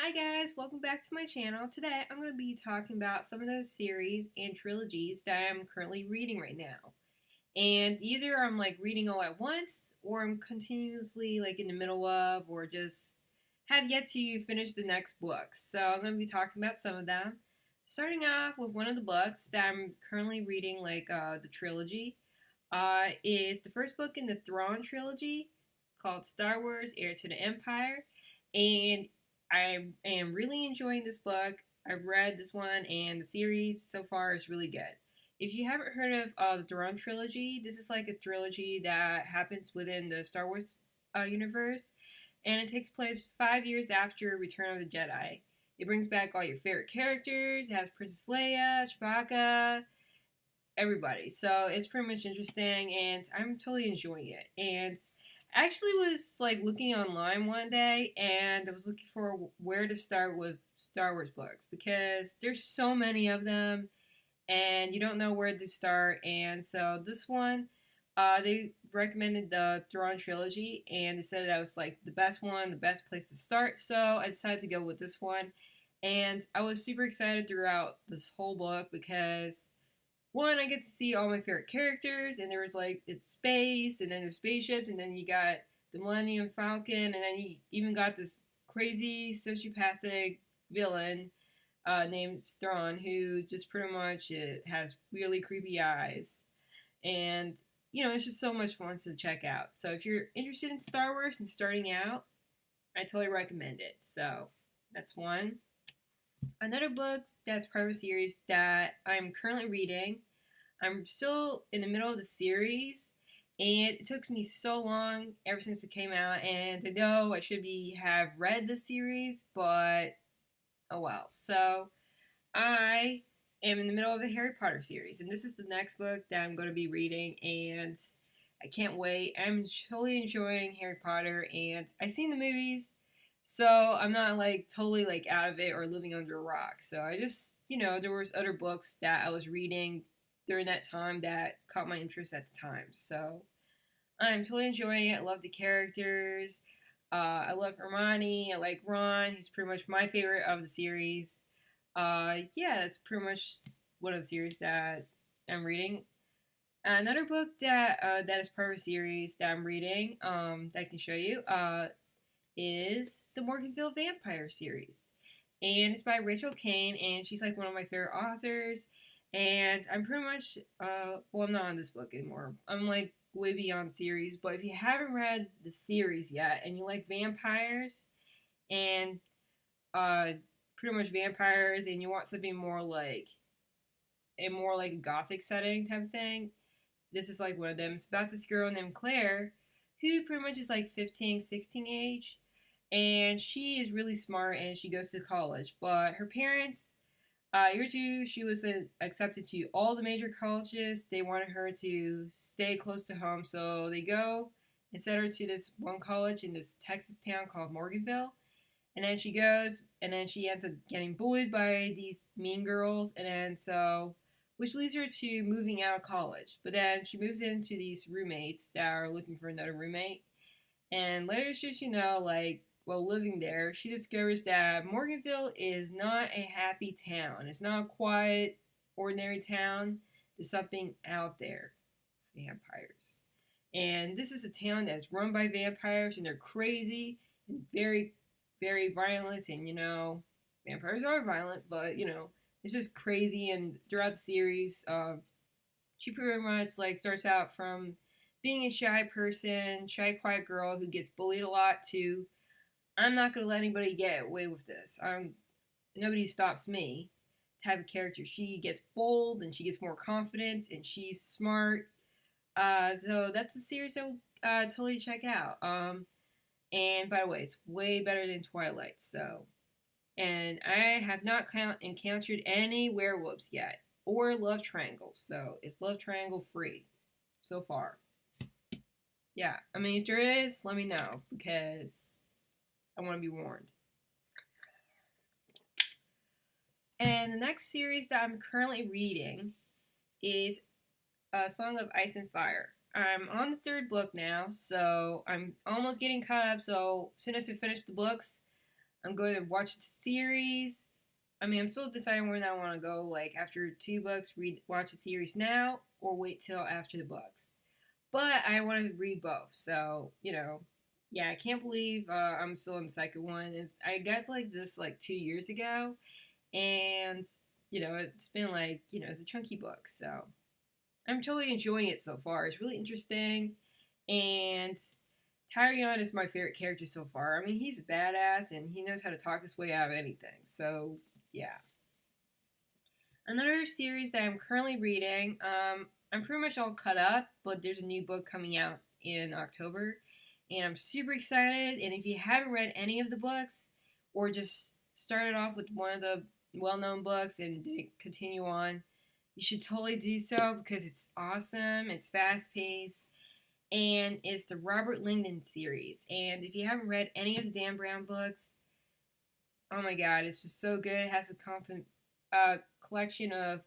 Hi guys, welcome back to my channel. Today I'm going to be talking about some of those series and trilogies that I'm currently reading right now. And either I'm like reading all at once or I'm continuously like in the middle of or just have yet to finish the next book. So I'm going to be talking about some of them. Starting off with one of the books that I'm currently reading, like the trilogy, is the first book in the Thrawn trilogy called Star Wars Heir to the Empire. And I am really enjoying this book. I've read this one, and the series so far is really good. If you haven't heard of the Thrawn trilogy, this is like a trilogy that happens within the Star Wars universe, and it takes place 5 years after Return of the Jedi. It brings back all your favorite characters. It has Princess Leia, Chewbacca, everybody. So it's pretty much interesting, and I'm totally enjoying it. And I actually was like looking online one day, and I was looking for where to start with Star Wars books because there's so many of them, and you don't know where to start. And so this one, they recommended the Thrawn trilogy, and they said that was like the best one, the best place to start. So I decided to go with this one, and I was super excited throughout this whole book because one, I get to see all my favorite characters, and there was like it's space, and then there's spaceships, and then you got the Millennium Falcon, and then you even got this crazy sociopathic villain named Thrawn, who just pretty much has really creepy eyes, and it's just so much fun to check out. So if you're interested in Star Wars and starting out, I totally recommend it. So that's one. Another book that's part of a series that I'm currently reading. I'm still in the middle of the series, and it took me so long ever since it came out. And I know I should have read the series, but oh well. So I am in the middle of a Harry Potter series, and this is the next book that I'm going to be reading, and I can't wait. I'm totally enjoying Harry Potter, and I've seen the movies, so I'm not like totally like out of it or living under a rock. So I just, there was other books that I was reading during that time that caught my interest at the time. So I'm totally enjoying it. I love the characters. I love Hermione. I like Ron. He's pretty much my favorite of the series. Yeah, that's pretty much one of the series that I'm reading. Another book that is part of a series that I'm reading, that I can show you, is the Morganville Vampire series. And it's by Rachel Kane, and she's like one of my favorite authors. And I'm pretty much, well, I'm not on this book anymore. I'm like way beyond the series. But if you haven't read the series yet and you like vampires and uh, pretty much vampires and you want something more like a gothic setting type of thing, this is like one of them. It's about this girl named Claire who pretty much is like 15, 16 age, and she is really smart and she goes to college. But her parents, year two, she was accepted to all the major colleges. They wanted her to stay close to home, so they go and send her to this one college in this Texas town called Morganville. And then she goes, and then she ends up getting bullied by these mean girls, and then so, which leads her to moving out of college. But then she moves into these roommates that are looking for another roommate. And later, like, while living there, she discovers that Morganville is not a happy town. It's not a quiet, ordinary town. There's something out there. Vampires. And this is a town that's run by vampires, and they're crazy and very, very violent. And, vampires are violent, but, it's just crazy. And throughout the series, she pretty much, like, starts out from being a shy person, shy, quiet girl who gets bullied a lot to, I'm not going to let anybody get away with this. Nobody stops me type of character. She gets bold and she gets more confidence and she's smart. So that's a series I will totally check out. And by the way, it's way better than Twilight. So, and I have not encountered any werewolves yet or love triangles. So it's love triangle free so far. Yeah, I mean, if there is, let me know because I want to be warned. And the next series that I'm currently reading is A Song of Ice and Fire. I'm on the third book now, so I'm almost getting caught up. So as soon as I finish the books, I'm going to watch the series. I mean, I'm still deciding when I want to go. Like after 2 books, watch the series now, or wait till after the books. But I want to read both, so yeah. I can't believe I'm still in the second one. I got like this like 2 years ago, and it's been like it's a chunky book, so I'm totally enjoying it so far. It's really interesting, and Tyrion is my favorite character so far. I mean, he's a badass and he knows how to talk his way out of anything. So, yeah. Another series that I'm currently reading, I'm pretty much all cut up, but there's a new book coming out in October, and I'm super excited. And if you haven't read any of the books, or just started off with one of the well known books and didn't continue on, you should totally do so because it's awesome, it's fast paced, and it's the Robert Langdon series. And if you haven't read any of the Dan Brown books, oh my god, it's just so good. It has a collection of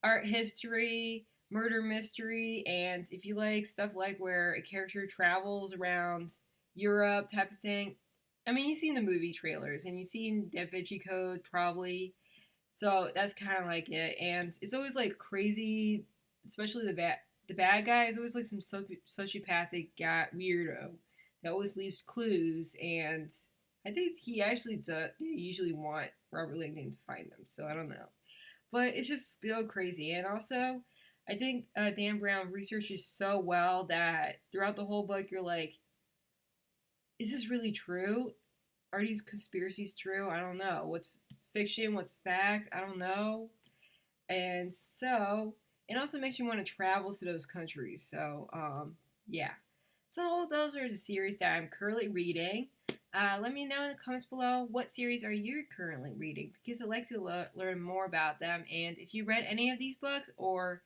art history, murder mystery, and if you like stuff like where a character travels around Europe type of thing. I mean, you've seen the movie trailers and you've seen Da Vinci Code probably, so that's kind of like it. And it's always like crazy, especially the bad guy is always like some sociopathic guy weirdo that always leaves clues, and I think he actually does. They usually want Robert Langdon to find them, so I don't know. But it's just still crazy, and also I think Dan Brown researches so well that throughout the whole book you're like, is this really true? Are these conspiracies true? I don't know. What's fiction? What's facts? I don't know. And so it also makes you want to travel to those countries. So yeah. So those are the series that I'm currently reading. Let me know in the comments below what series are you currently reading, because I'd like to learn more about them. And if you read any of these books or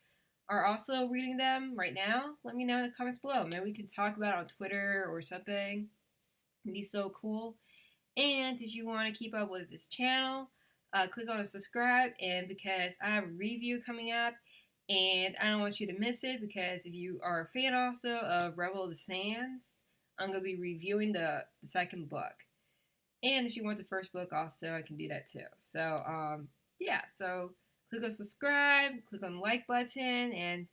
are also reading them right now, let me know in the comments below. Maybe we can talk about it on Twitter or something. It'd be so cool. And if you want to keep up with this channel, click on the subscribe, and because I have a review coming up and I don't want you to miss it, because if you are a fan also of Rebel of the Sands, I'm going to be reviewing the second book. And if you want the first book also, I can do that too. So yeah, so click on subscribe, click on the like button, and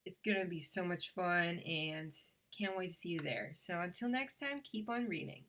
it's going to be so much fun, and can't wait to see you there. So until next time, keep on reading.